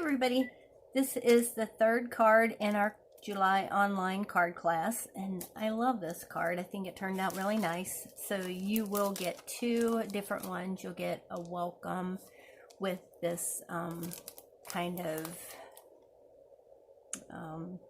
Everybody, this is the third card in our July online card class, and I love this card. I think it turned out really nice. So you will get two different ones. You'll get a welcome with this kind of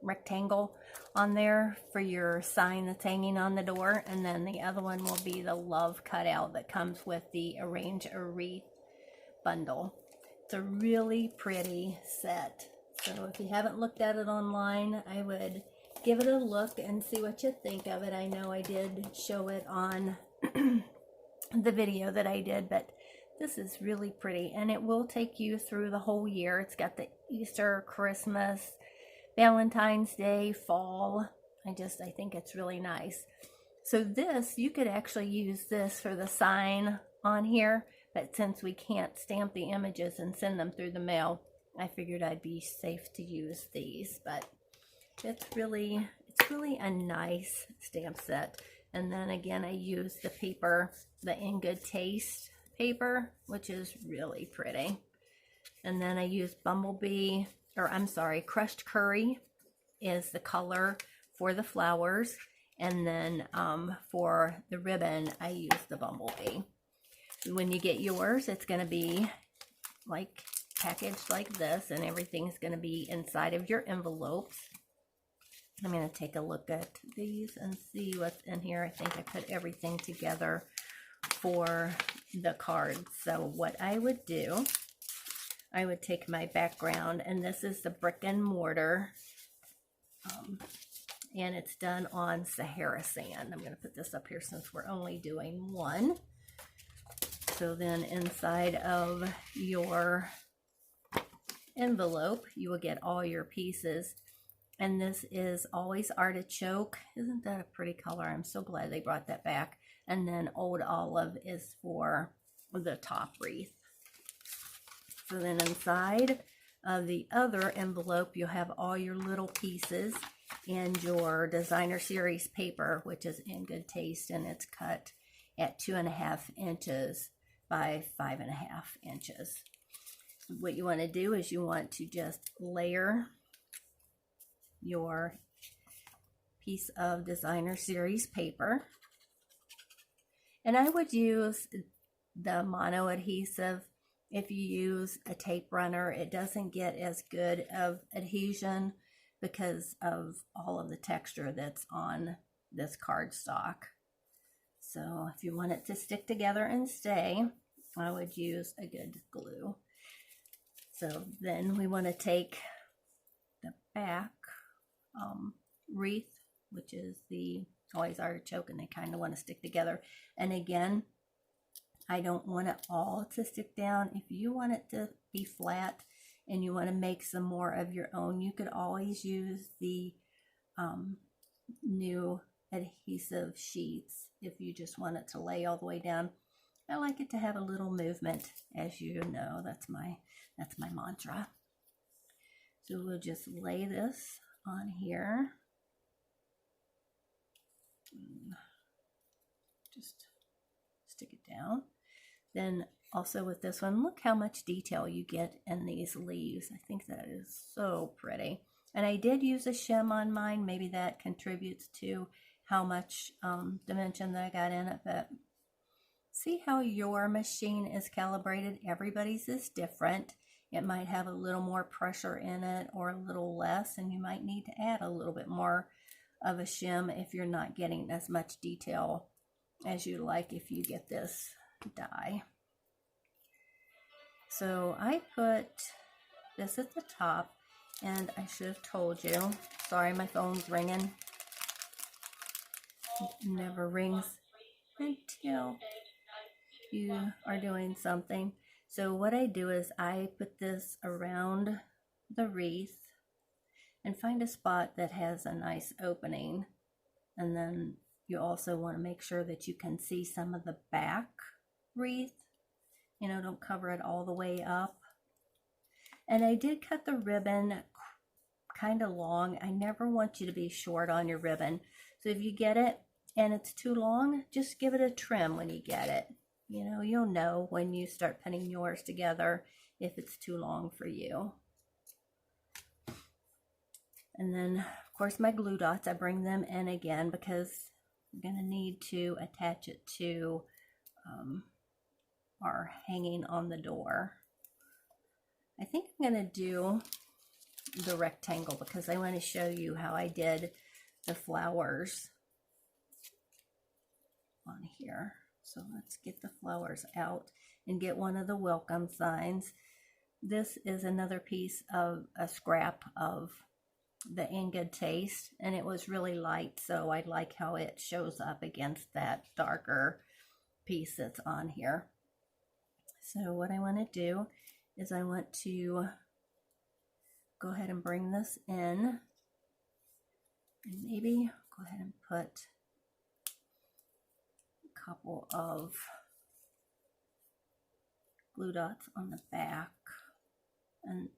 rectangle on there for your sign that's hanging on the door, and then the other one will be the love cutout that comes with the Arrange a Wreath bundle. It's a really pretty set. So if you haven't looked at it online, I would give it a look and see what you think of it. I know I did show it on the video that I did, but this is really pretty, and it will take you through the whole year. It's got the Easter, Christmas, Valentine's Day, fall. I think it's really nice. So this, you could actually use this for the sign on here, but since we can't stamp the images and send them through the mail, I figured I'd be safe to use these. But it's really a nice stamp set. And then again, I used the paper, the In Good Taste paper, which is really pretty. And then I used Bumblebee, or I'm sorry, Crushed Curry is the color for the flowers. And then for the ribbon, I used the Bumblebee. When you get yours, it's going to be like packaged like this, and everything's going to be inside of your envelopes. I'm going to take a look at these and see what's in here. I think I put everything together for the cards. So what I would do, I would take my background, and this is the brick and mortar, and it's done on Sahara sand. I'm going to put this up here since we're only doing one. So then inside of your envelope, you will get all your pieces. And this is Always Artichoke. Isn't that a pretty color? I'm so glad they brought that back. And then Old Olive is for the top wreath. So then inside of the other envelope, you'll have all your little pieces and your designer series paper, which is In Good Taste, and it's cut at 2.5 inches by 5.5 inches. What you want to do is you want to just layer your piece of designer series paper, and I would use the mono adhesive. If you use a tape runner, it doesn't get as good of adhesion because of all of the texture that's on this cardstock. So if you want it to stick together and stay, I would use a good glue. So then we want to take the back wreath, which is the Always Artichoke, and they kind of want to stick together. And again, I don't want it all to stick down. If you want it to be flat and you want to make some more of your own, you could always use the new adhesive sheets if you just want it to lay all the way down. I like it to have a little movement, as you know. That's my mantra. So we'll just lay this on here. Just stick it down. Then also with this one, look how much detail you get in these leaves. I think that is so pretty. And I did use a shim on mine. Maybe that contributes to how much dimension that I got in it. But see how your machine is calibrated. Everybody's is different. It might have a little more pressure in it or a little less, and you might need to add a little bit more of a shim if you're not getting as much detail as you like if you get this die. So I put this at the top, and I should have told you. Sorry, my phone's ringing. It never rings until you are doing something. So what I do is I put this around the wreath and find a spot that has a nice opening. And then you also want to make sure that you can see some of the back wreath. You know, don't cover it all the way up. And I did cut the ribbon kind of long. I never want you to be short on your ribbon. So if you get it and it's too long, just give it a trim when you get it. You know, you'll know when you start putting yours together if it's too long for you. And then, of course, my glue dots, I bring them in again because I'm going to need to attach it to our hanging on the door. I think I'm going to do the rectangle because I want to show you how I did the flowers on here. So let's get the flowers out and get one of the welcome signs. This is another piece of a scrap of the In Good Taste, and it was really light, so I like how it shows up against that darker piece that's on here. So what I want to do is I want to go ahead and bring this in, and maybe go ahead and put a couple of glue dots on the back. And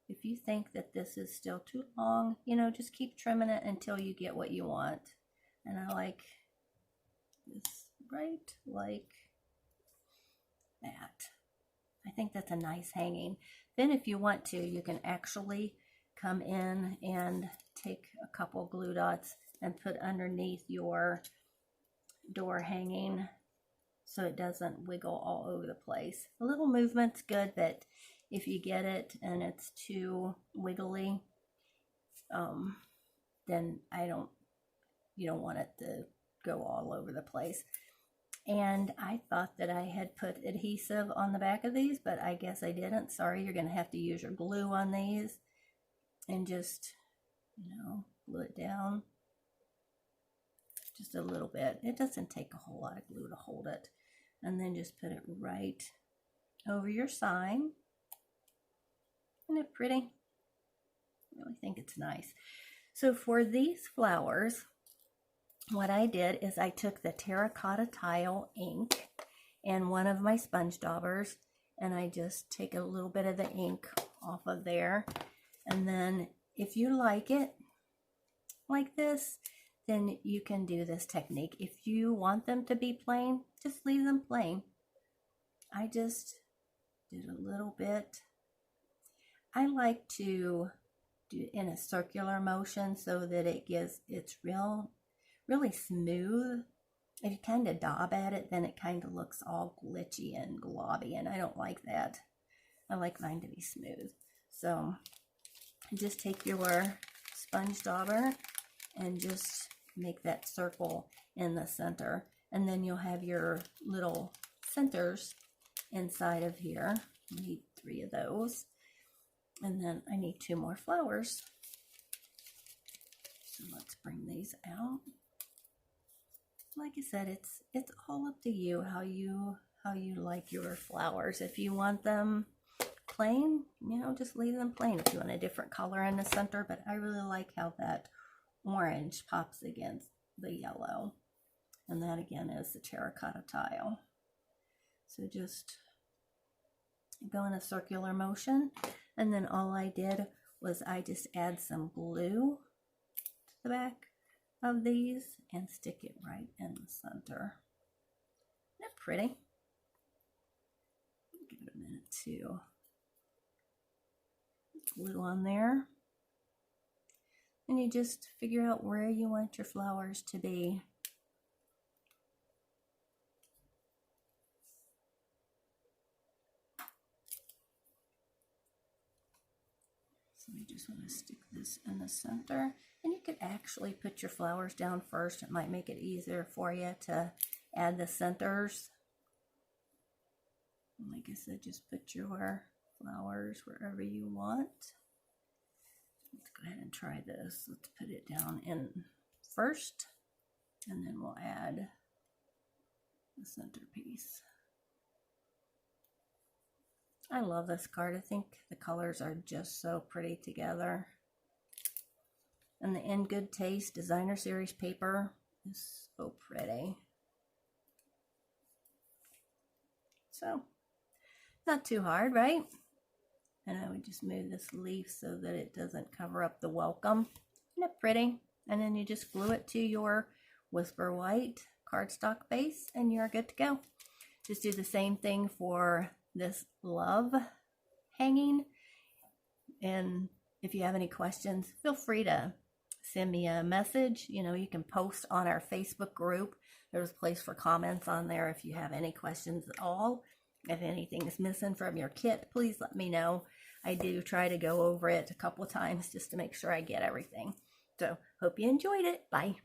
if you think that this is still too long, you know, just keep trimming it until you get what you want. And I like this right like that. I think that's a nice hanging. Then if you want to, you can actually come in and take a couple glue dots and put underneath your door hanging so it doesn't wiggle all over the place. A little movement's good, but if you get it and it's too wiggly, then you don't want it to go all over the place. And I thought that I had put adhesive on the back of these, but I guess I didn't. Sorry, you're going to have to use your glue on these and just, you know, glue it down just a little bit. It doesn't take a whole lot of glue to hold it. And then just put it right over your sign. Isn't it pretty? I really think it's nice. So for these flowers, what I did is I took the terracotta tile ink and one of my sponge daubers, and I just take a little bit of the ink off of there. And then if you like it like this, then you can do this technique. If you want them to be plain, just leave them plain. I just did a little bit. I like to do it in a circular motion so that it's really smooth. If you kind of daub at it, then it kind of looks all glitchy and globby, and I don't like that. I like mine to be smooth. So just take your sponge dauber and just make that circle in the center, and then you'll have your little centers inside of here. I need 3 of those, and then I need 2 more flowers. So let's bring these out. Like I said, it's all up to you how you like your flowers. If you want them plain, you know, just leave them plain. If you want a different color in the center, but I really like how that orange pops against the yellow, and that again is the terracotta tile. So just go in a circular motion, and then all I did was I just add some glue to the back of these and stick it right in the center. Isn't that pretty? Give it a minute to glue on there. And you just figure out where you want your flowers to be. So you just want to stick this in the center. And you could actually put your flowers down first. It might make it easier for you to add the centers. And like I said, just put your flowers wherever you want. Let's go ahead and try this. Let's put it down in first, and then we'll add the centerpiece. I love this card. I think the colors are just so pretty together. And the In Good Taste Designer Series paper is so pretty. So, not too hard, right? And I would just move this leaf so that it doesn't cover up the welcome. Isn't it pretty? And then you just glue it to your Whisper White cardstock base and you're good to go. Just do the same thing for this love hanging. And If you have any questions, feel free to send me a message. You know, you can post on our Facebook group. There's a place for comments on there if you have any questions at all. If anything is missing from your kit, please let me know. I do try to go over it a couple of times just to make sure I get everything. So, hope you enjoyed it. Bye.